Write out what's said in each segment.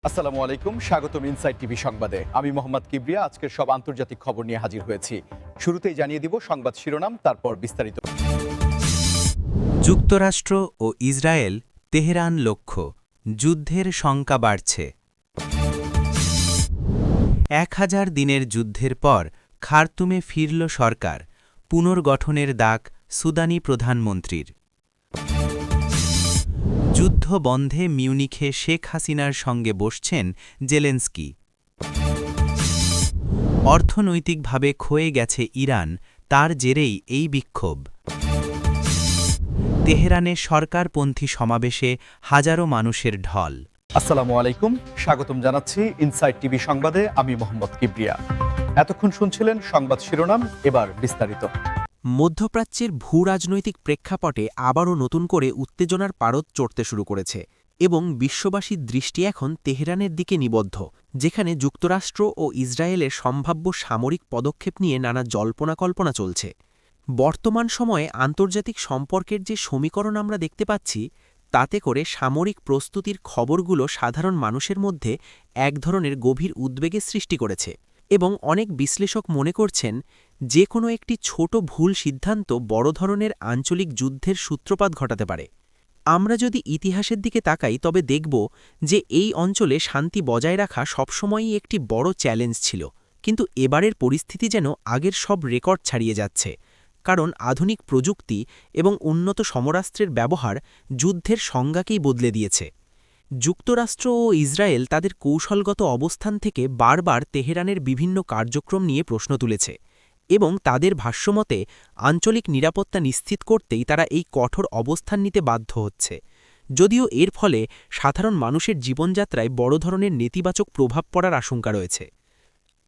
আসসালামু আলাইকুম, স্বাগতম ইনসাইড টিভি সংবাদে। আমি মোহাম্মদ কিবরিয়া আজকের সব আন্তর্জাতিক খবর নিয়ে হাজির হয়েছি। শুরুতেই জানিয়ে দিব সংবাদ শিরোনাম, তারপর বিস্তারিত। যুক্তরাষ্ট্র ও ইসরায়েল তেহরান লক্ষ্য, যুদ্ধের শঙ্কা বাড়ছে। 1000 দিনের যুদ্ধের পর খার্তুমে ফিরল সরকার, পুনর্গঠনের ডাক সুদানি প্রধানমন্ত্রীর। যুদ্ধ বন্ধে মিউনিখে শেখ হাসিনার সঙ্গে বসছেন জেলেনস্কি। অর্থনৈতিকভাবে ক্ষয়ে গেছে ইরান, তার জেরেই এই বিক্ষোভ। তেহরানে সরকারপন্থী সমাবেশে হাজারো মানুষের ঢল। আসসালামু আলাইকুম, স্বাগতম জানাচ্ছি ইনসাইড টিভি সংবাদে। আমি মোহাম্মদ কিবরিয়া। এতক্ষণ শুনছিলেন সংবাদ শিরোনাম, এবার বিস্তারিত। মধ্যপ্রাচ্যের ভূরাজনৈতিক প্রেক্ষাপটে আবারও নতুন করে উত্তেজনার পারদ চড়তে শুরু করেছে এবং বিশ্ববাসীর দৃষ্টি এখন তেহরানের দিকে নিবদ্ধ, যেখানে যুক্তরাষ্ট্র ও ইসরায়েলের সম্ভাব্য সামরিক পদক্ষেপ নিয়ে নানা জল্পনা-কল্পনা চলছে। বর্তমান সময়ে আন্তর্জাতিক সম্পর্কের যে সমীকরণ আমরা দেখতে পাচ্ছি, তাতে করে সামরিক প্রস্তুতির খবরগুলো সাধারণ মানুষের মধ্যে এক ধরনের গভীর উদ্বেগের সৃষ্টি করেছে এবং অনেক বিশ্লেষক মনে করছেন যে কোনো একটি ছোট ভুল সিদ্ধান্ত বড় ধরনের আঞ্চলিক যুদ্ধের সূত্রপাত ঘটাতে পারে। আমরা যদি ইতিহাসের দিকে তাকাই তবে দেখব যে এই অঞ্চলে শান্তি বজায় রাখা সবসময়ই একটি বড় চ্যালেঞ্জ ছিল, কিন্তু এবারের পরিস্থিতি যেন আগের সব রেকর্ড ছাড়িয়ে যাচ্ছে, কারণ আধুনিক প্রযুক্তি এবং উন্নত সমরাস্ত্রের ব্যবহার যুদ্ধের সংজ্ঞাকেই বদলে দিয়েছে। যুক্তরাষ্ট্র ও ইসরায়েল তাদের কৌশলগত অবস্থান থেকে বারবার তেহরানের বিভিন্ন কার্যক্রম নিয়ে প্রশ্ন তুলেছে এবং তাদের ভাষ্যমতে আঞ্চলিক নিরাপত্তা নিশ্চিত করতেই তারা এই কঠোর অবস্থান নিতে বাধ্য হচ্ছে, যদিও এর ফলে সাধারণ মানুষের জীবনযাত্রায় বড় ধরনের নেতিবাচক প্রভাব পড়ার আশঙ্কা রয়েছে।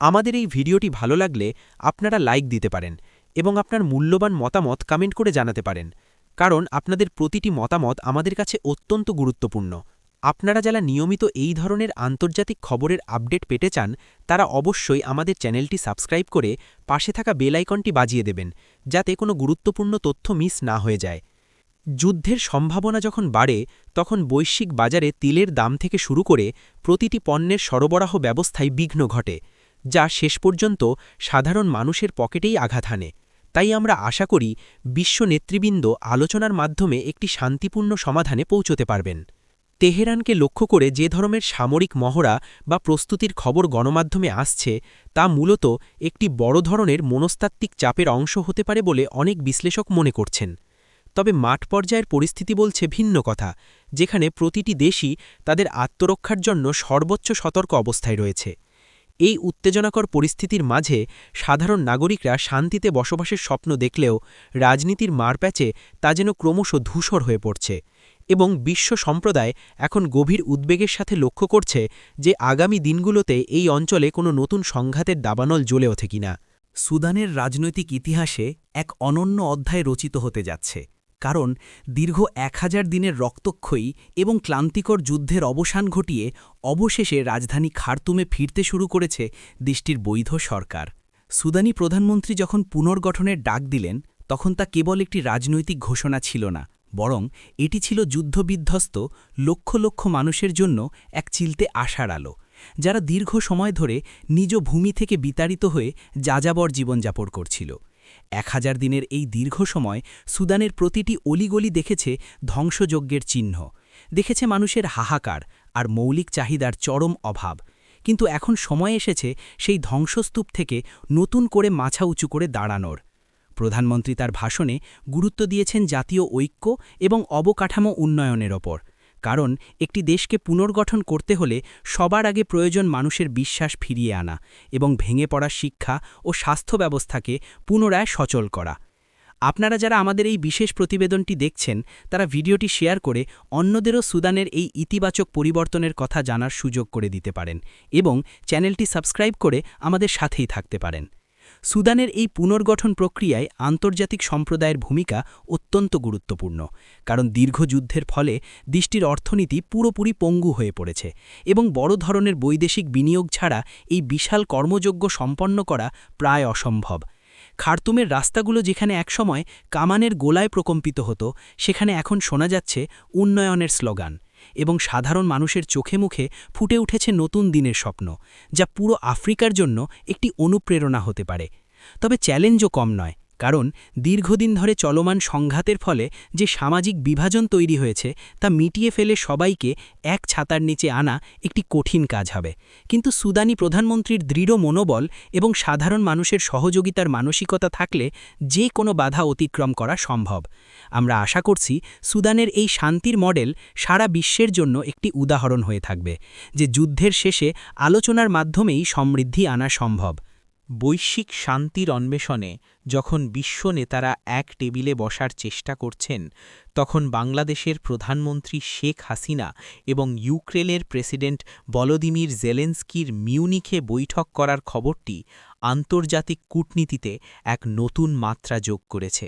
আমাদের এই ভিডিওটি ভালো লাগলে আপনারা লাইক দিতে পারেন এবং আপনার মূল্যবান মতামত কমেন্ট করে জানাতে পারেন, কারণ আপনাদের প্রতিটি মতামত আমাদের কাছে অত্যন্ত গুরুত্বপূর্ণ। আপনারা যারা নিয়মিত এই ধরনের আন্তর্জাতিক খবরের আপডেট পেতে চান, তারা অবশ্যই আমাদের চ্যানেলটি সাবস্ক্রাইব করে পাশে থাকা বেল আইকনটি বাজিয়ে দেবেন, যাতে কোনো গুরুত্বপূর্ণ তথ্য মিস না হয়ে যায়। যুদ্ধের সম্ভাবনা যখন বাড়ে, তখন বৈশ্বিক বাজারে তেলের দাম থেকে শুরু করে প্রতিটি পণ্যের সরবরাহ ব্যবস্থায় বিঘ্ন ঘটে, যা শেষ পর্যন্ত সাধারণ মানুষের পকেটেই আঘাত হানে। তাই আমরা আশা করি বিশ্ব নেতৃবৃন্দ আলোচনার মাধ্যমে একটি শান্তিপূর্ণ সমাধানে পৌঁছতে পারবেন। তেহরানকে লক্ষ্য করে যে ধরনের সামরিক মহড়া বা প্রস্তুতির খবর গণমাধ্যমে আসছে, তা মূলত একটি বড় ধরনের মনস্তাত্ত্বিক চাপের অংশ হতে পারে বলে অনেক বিশ্লেষক মনে করছেন। তবে মাঠ পর্যায়ের পরিস্থিতি বলছে ভিন্ন কথা, যেখানে প্রতিটি দেশই তাদের আত্মরক্ষার জন্য সর্বোচ্চ সতর্ক অবস্থায় রয়েছে। এই উত্তেজনাকর পরিস্থিতির মাঝে সাধারণ নাগরিকরা শান্তিতে বসবাসের স্বপ্ন দেখলেও রাজনীতির মারপ্যাচে তা যেন ক্রমশ ধূসর হয়ে পড়ছে এবং বিশ্ব সম্প্রদায় এখন গভীর উদ্বেগের সাথে লক্ষ্য করছে যে আগামী দিনগুলোতে এই অঞ্চলে কোনো নতুন সংঘাতের দাবানল জ্বলে ওঠে কিনা। সুদানের রাজনৈতিক ইতিহাসে এক অনন্য অধ্যায় রচিত হতে যাচ্ছে, কারণ দীর্ঘ 1000 দিনের রক্তক্ষয়ী এবং ক্লান্তিকর যুদ্ধের অবসান ঘটিয়ে অবশেষে রাজধানী খার্তুমে ফিরতে শুরু করেছে দেশটির বৈধ সরকার। সুদানি প্রধানমন্ত্রী যখন পুনর্গঠনের ডাক দিলেন, তখন তা কেবল একটি রাজনৈতিক ঘোষণা ছিল না, বরং এটি ছিল যুদ্ধবিধ্বস্ত লক্ষ লক্ষ মানুষের জন্য এক চিলতে আশার আলো, যারা দীর্ঘ সময় ধরে নিজ ভূমি থেকে বিতাড়িত হয়ে যাযাবর জীবনযাপন করছিল। 1000 দিনের এই দীর্ঘ সময় সুদানের প্রতিটি অলিগলি দেখেছে ধ্বংসযজ্ঞের চিহ্ন, দেখেছে মানুষের হাহাকার আর মৌলিক চাহিদার চরম অভাব। কিন্তু এখন সময় এসেছে সেই ধ্বংসস্তূপ থেকে নতুন করে মাথা উঁচু করে দাঁড়ানোর। প্রধানমন্ত্রী তার ভাষণে গুরুত্ব দিয়েছেন জাতীয় ঐক্য এবং অবকাঠামো উন্নয়নের ওপর, কারণ একটি দেশকে পুনর্গঠন করতে হলে সবার আগে প্রয়োজন মানুষের বিশ্বাস ফিরিয়ে আনা এবং ভেঙে পড়া শিক্ষা ও স্বাস্থ্য ব্যবস্থাকে পুনরায় সচল করা। আপনারা যারা আমাদের এই বিশেষ প্রতিবেদনটি দেখছেন, তারা ভিডিওটি শেয়ার করে অন্যদেরও সুদানের এই ইতিবাচক পরিবর্তনের কথা জানার সুযোগ করে দিতে পারেন এবং চ্যানেলটি সাবস্ক্রাইব করে আমাদের সাথেই থাকতে পারেন। সুদানের এই পুনর্গঠন প্রক্রিয়ায় আন্তর্জাতিক সম্প্রদায়ের ভূমিকা অত্যন্ত গুরুত্বপূর্ণ, কারণ দীর্ঘ যুদ্ধের ফলে দেশটির অর্থনীতি পুরোপুরি পঙ্গু হয়ে পড়েছে এবং বড় ধরনের বৈদেশিক বিনিয়োগ ছাড়া এই বিশাল কর্মযজ্ঞ সম্পন্ন করা প্রায় অসম্ভব। খার্তুমের রাস্তাগুলো যেখানে একসময় কামানের গোলায় প্রকম্পিত হতো, সেখানে এখন শোনা যাচ্ছে উন্নয়নের স্লোগান। এবং সাধারণ মানুষের চোখে মুখে ফুটে উঠেছে নতুন দিনের স্বপ্ন, যা পুরো আফ্রিকার জন্য একটি অনুপ্রেরণা হতে পারে। তবে চ্যালেঞ্জও কম নয়, কারণ দীর্ঘদিন ধরে চলমান সংঘাতের ফলে যে সামাজিক বিভাজন তৈরি হয়েছে তা মিটিয়ে ফেলে সবাইকে এক ছাতার নিচে আনা একটি কঠিন কাজ হবে। কিন্তু সুদানি প্রধানমন্ত্রীর দৃঢ় মনোবল এবং সাধারণ মানুষের সহযোগিতার মানসিকতা থাকলে যে কোনো বাধা অতিক্রম করা সম্ভব। আমরা আশা করছি সুদানের এই শান্তির মডেল সারা বিশ্বের জন্য একটি উদাহরণ হয়ে থাকবে, যে যুদ্ধের শেষে আলোচনার মাধ্যমেই সমৃদ্ধি আনা সম্ভব। বৈশ্বিক শান্তির অন্বেষণে যখন বিশ্ব নেতারা এক টেবিলে বসার চেষ্টা করছেন, তখন বাংলাদেশের প্রধানমন্ত্রী শেখ হাসিনা এবং ইউক্রেনের প্রেসিডেন্ট ভলোদিমির জেলেনস্কির মিউনিখে বৈঠক করার খবরটি আন্তর্জাতিক কূটনীতিতে এক নতুন মাত্রা যোগ করেছে।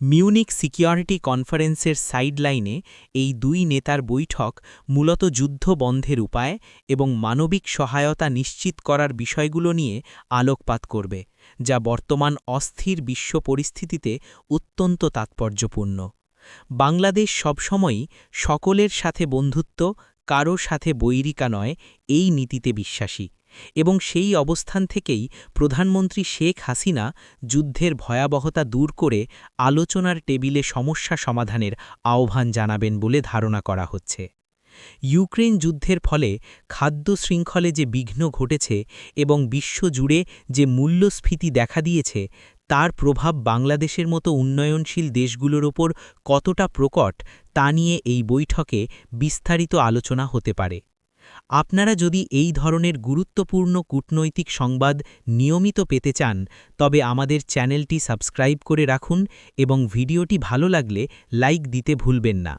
মিউনিক সিকিউরিটি কনফারেন্সের সাইডলাইনে এই দুই নেতার বৈঠক মূলত যুদ্ধ বন্ধের উপায় এবং মানবিক সহায়তা নিশ্চিত করার বিষয়গুলো নিয়ে আলোকপাত করবে, যা বর্তমান অস্থির বিশ্ব পরিস্থিতিতে অত্যন্ত তাৎপর্যপূর্ণ। বাংলাদেশ সবসময়ই সকলের সাথে বন্ধুত্ব, কারো সাথে বৈরিতা নয়, এই নীতিতে বিশ্বাসী, এবং সেই অবস্থান থেকেই প্রধানমন্ত্রী শেখ হাসিনা যুদ্ধের ভয়াবহতা দূর করে আলোচনার টেবিলে সমস্যা সমাধানের আহ্বান জানাবেন বলে ধারণা করা হচ্ছে। ইউক্রেন যুদ্ধের ফলে খাদ্য শৃঙ্খলে যে বিঘ্ন ঘটেছে এবং বিশ্বজুড়ে যে মূল্যস্ফীতি দেখা দিয়েছে, তার প্রভাব বাংলাদেশের মতো উন্নয়নশীল দেশগুলোর ওপর কতটা প্রকট তা নিয়ে এই বৈঠকে বিস্তারিত আলোচনা হতে পারে। আপনারা যদি এই ধরনের গুরুত্বপূর্ণ কূটনৈতিক সংবাদ নিয়মিত পেতে চান, তবে আমাদের চ্যানেলটি সাবস্ক্রাইব করে রাখুন এবং ভিডিওটি ভালো লাগলে লাইক দিতে ভুলবেন না।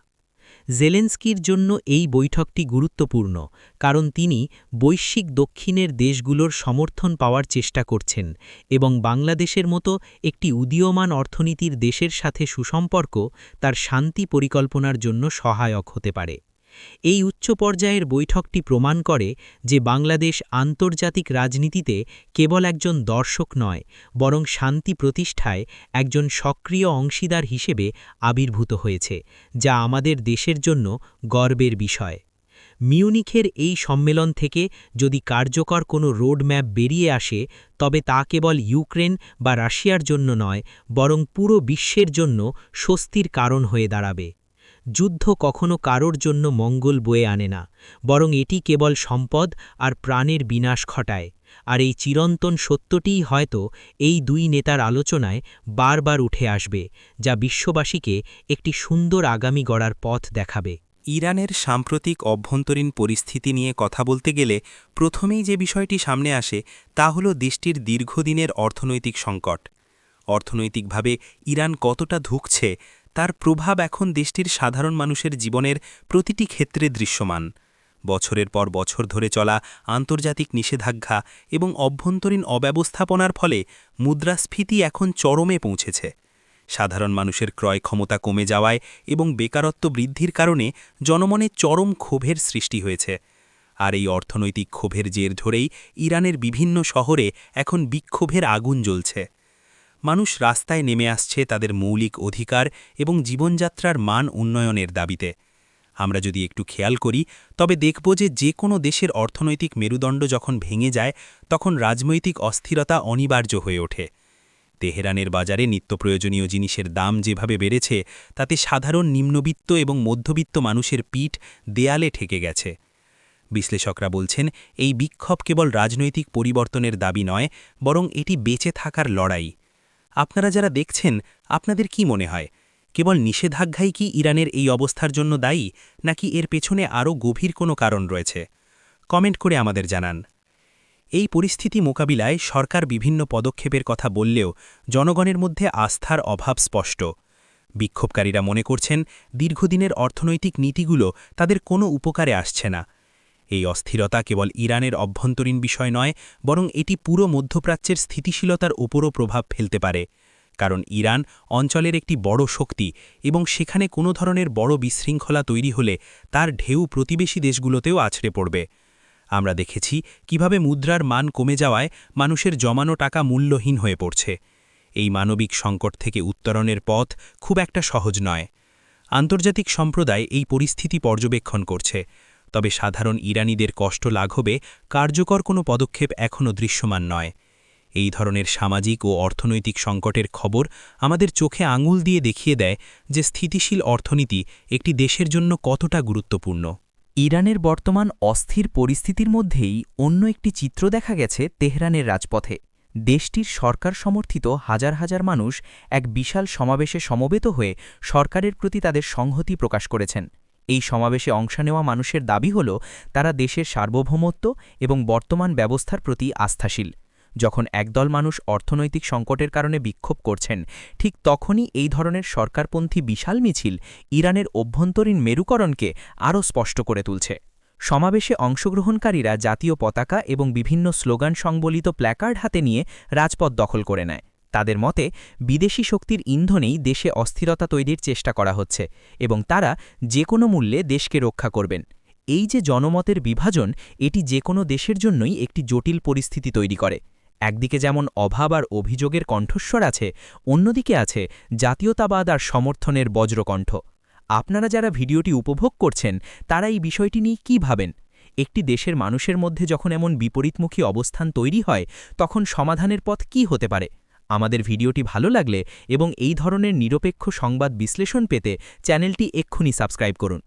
জেলেনস্কির জন্য এই বৈঠকটি গুরুত্বপূর্ণ, কারণ তিনি বৈশ্বিক দক্ষিণের দেশগুলোর সমর্থন পাওয়ার চেষ্টা করছেন এবং বাংলাদেশের মতো একটি উদীয়মান অর্থনীতির দেশের সাথে সুসম্পর্ক তার শান্তি পরিকল্পনার জন্য সহায়ক হতে পারে। এই উচ্চ পর্যায়ের বৈঠকটি প্রমাণ করে যে বাংলাদেশ আন্তর্জাতিক রাজনীতিতে কেবল একজন দর্শক নয়, বরং শান্তি প্রতিষ্ঠায় একজন সক্রিয় অংশীদার হিসেবে আবির্ভূত হয়েছে, যা আমাদের দেশের জন্য গর্বের বিষয়। মিউনিখের এই সম্মেলন থেকে যদি কার্যকর কোনো রোডম্যাপ বেরিয়ে আসে, তবে তা কেবল ইউক্রেন বা রাশিয়ার জন্য নয়, বরং পুরো বিশ্বের জন্য স্বস্তির কারণ হয়ে দাঁড়াবে। যুদ্ধ কখনো কারোর জন্য মঙ্গল বয়ে আনে না, বরং এটি কেবল সম্পদ আর প্রাণের বিনাশ ঘটায়। আর এই চিরন্তন সত্যটিই হয়তো এই দুই নেতার আলোচনায় বারবার উঠে আসবে, যা বিশ্ববাসীকে একটি সুন্দর আগামী গড়ার পথ দেখাবে। ইরানের সাম্প্রতিক অভ্যন্তরীণ পরিস্থিতি নিয়ে কথা বলতে গেলে প্রথমেই যে বিষয়টি সামনে আসে তা হল দেশটির দীর্ঘদিনের অর্থনৈতিক সংকট। অর্থনৈতিকভাবে ইরান কতটা ধুঁকছে তার প্রভাব এখন দেশটির সাধারণ মানুষের জীবনের প্রতিটি ক্ষেত্রে দৃশ্যমান। বছরের পর বছর ধরে চলা আন্তর্জাতিক নিষেধাজ্ঞা এবং অভ্যন্তরীণ অব্যবস্থাপনার ফলে মুদ্রাস্ফীতি এখন চরমে পৌঁছেছে। সাধারণ মানুষের ক্রয় ক্ষমতা কমে যাওয়ায় এবং বেকারত্ব বৃদ্ধির কারণে জনমনে চরম ক্ষোভের সৃষ্টি হয়েছে। আর এই অর্থনৈতিক ক্ষোভের জের ধরেই ইরানের বিভিন্ন শহরে এখন বিক্ষোভের আগুন জ্বলছে। মানুষ রাস্তায় নেমে আসছে তাদের মৌলিক অধিকার এবং জীবনযাত্রার মান উন্নয়নের দাবিতে। আমরা যদি একটু খেয়াল করি, তবে দেখব যে কোনো দেশের অর্থনৈতিক মেরুদণ্ড যখন ভেঙে যায়, তখন রাজনৈতিক অস্থিরতা অনিবার্য হয়ে ওঠে। তেহরানের বাজারে নিত্যপ্রয়োজনীয় জিনিসের দাম যেভাবে বেড়েছে, তাতে সাধারণ নিম্নবিত্ত এবং মধ্যবিত্ত মানুষের পিঠ দেয়ালে ঠেকে গেছে। বিশ্লেষকরা বলছেন, এই বিক্ষোভ কেবল রাজনৈতিক পরিবর্তনের দাবি নয়, বরং এটি বেঁচে থাকার লড়াই। আপনারা যারা দেখছেন, আপনাদের কি মনে হয়, কেবল নিষেধাজ্ঞাই কি ইরানের এই অবস্থার জন্য দায়ী, নাকি এর পেছনে আরও গভীর কোনো কারণ রয়েছে? কমেন্ট করে আমাদের জানান। এই পরিস্থিতি মোকাবিলায় সরকার বিভিন্ন পদক্ষেপের কথা বললেও জনগণের মধ্যে আস্থার অভাব স্পষ্ট। বিক্ষোভকারীরা মনে করছেন, দীর্ঘদিনের অর্থনৈতিক নীতিগুলো তাদের কোনো উপকারে আসছে না। এই অস্থিরতা কেবল ইরানের অভ্যন্তরীণ বিষয় নয়, বরং এটি পুরো মধ্যপ্রাচ্যের স্থিতিশীলতার উপরও প্রভাব ফেলতে পারে। কারণ ইরান অঞ্চলের একটি বড় শক্তি এবং সেখানে কোনো ধরনের বড় বিশৃঙ্খলা তৈরি হলে তার ঢেউ প্রতিবেশী দেশগুলোতেও আছড়ে পড়বে। আমরা দেখেছি কিভাবে মুদ্রার মান কমে যাওয়ায় মানুষের জমানো টাকা মূল্যহীন হয়ে পড়ছে। এই মানবিক সংকট থেকে উত্তরণের পথ খুব একটা সহজ নয়। আন্তর্জাতিক সম্প্রদায় এই পরিস্থিতি পর্যবেক্ষণ করছে, তবে সাধারণ ইরানিদের কষ্ট লাঘবে কার্যকর কোনো পদক্ষেপ এখনও দৃশ্যমান নয়। এই ধরনের সামাজিক ও অর্থনৈতিক সংকটের খবর আমাদের চোখে আঙুল দিয়ে দেখিয়ে দেয় যে স্থিতিশীল অর্থনীতি একটি দেশের জন্য কতটা গুরুত্বপূর্ণ। ইরানের বর্তমান অস্থির পরিস্থিতির মধ্যেই অন্য একটি চিত্র দেখা গেছে তেহরানের রাজপথে। দেশটির সরকার সমর্থিত হাজার হাজার মানুষ এক বিশাল সমাবেশে সমবেত হয়ে সরকারের প্রতি তাদের সংহতি প্রকাশ করেছেন। এই সমাবেশে অংশ নেওয়া মানুষের দাবি হল তারা দেশের সার্বভৌমত্ব এবং বর্তমান ব্যবস্থার প্রতি আস্থাশীল। যখন একদল মানুষ অর্থনৈতিক সংকটের কারণে বিক্ষোভ করছেন, ঠিক তখনই এই ধরনের সরকারপন্থী বিশাল মিছিল ইরানের অভ্যন্তরীণ মেরুকরণকে আরও স্পষ্ট করে তুলছে। সমাবেশে অংশগ্রহণকারীরা জাতীয় পতাকা এবং বিভিন্ন স্লোগান সংবলিত প্ল্যাকার্ড হাতে নিয়ে রাজপথ দখল করে নেয়। তাদের মতে বিদেশি শক্তির ইন্ধনেই দেশে অস্থিরতা তৈরির চেষ্টা করা হচ্ছে এবং তারা যে কোনো মূল্যে দেশকে রক্ষা করবেন। এই যে জনমতের বিভাজন, এটি যে কোনো দেশের জন্যই একটি জটিল পরিস্থিতি তৈরি করে। একদিকে যেমন অভাব আর অভিযোগের কণ্ঠস্বর আছে, অন্যদিকে আছে জাতীয়তাবাদ আর সমর্থনের বজ্রকণ্ঠ। আপনারা যারা ভিডিওটি উপভোগ করছেন তারা এই বিষয়টি নিয়ে কী ভাবেন? একটি দেশের মানুষের মধ্যে যখন এমন বিপরীতমুখী অবস্থান তৈরি হয়, তখন সমাধানের পথ কী হতে পারে? আমাদের ভিডিওটি ভালো লাগলে এবং এই ধরনের নিরপেক্ষ সংবাদ বিশ্লেষণ পেতে চ্যানেলটি এক্ষুনি সাবস্ক্রাইব করুন।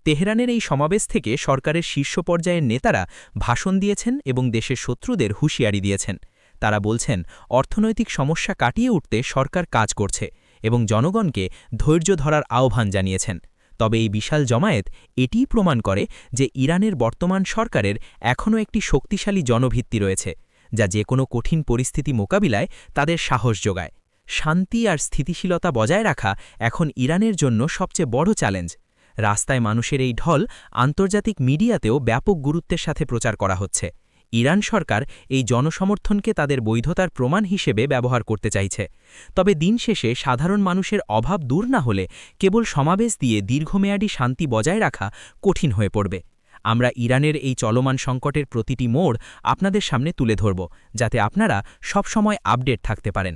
তেহরানের এই সমাবেশ থেকে সরকারের শীর্ষ পর্যায়ের নেতারা ভাষণ দিয়েছেন এবং দেশের শত্রুদের হুঁশিয়ারি দিয়েছেন। তারা বলছেন অর্থনৈতিক সমস্যা কাটিয়ে উঠতে সরকার কাজ করছে এবং জনগণকে ধৈর্য ধরার আহ্বান জানিয়েছেন। তবে এই বিশাল জমায়েত এটিই প্রমাণ করে যে ইরানের বর্তমান সরকারের এখনও একটি শক্তিশালী জনভিত্তি রয়েছে, যা যে কোনো কঠিন পরিস্থিতি মোকাবিলায় তাদের সাহস যোগায়। শান্তি আর স্থিতিশীলতা বজায় রাখা এখন ইরানের জন্য সবচেয়ে বড় চ্যালেঞ্জ। রাস্তায় মানুষের এই ঢল আন্তর্জাতিক মিডিয়াতেও ব্যাপক গুরুত্বের সাথে প্রচার করা হচ্ছে। ইরান সরকার এই জনসমর্থনকে তাদের বৈধতার প্রমাণ হিসেবে ব্যবহার করতে চাইছে। তবে দিন শেষে সাধারণ মানুষের অভাব দূর না হলে কেবল সমাবেশ দিয়ে দীর্ঘমেয়াদী শান্তি বজায় রাখা কঠিন হয়ে পড়বে। আমরা ইরানের এই চলমান সংকটের প্রতিটি মোড় আপনাদের সামনে তুলে ধরব, যাতে আপনারা সবসময় আপডেট থাকতে পারেন।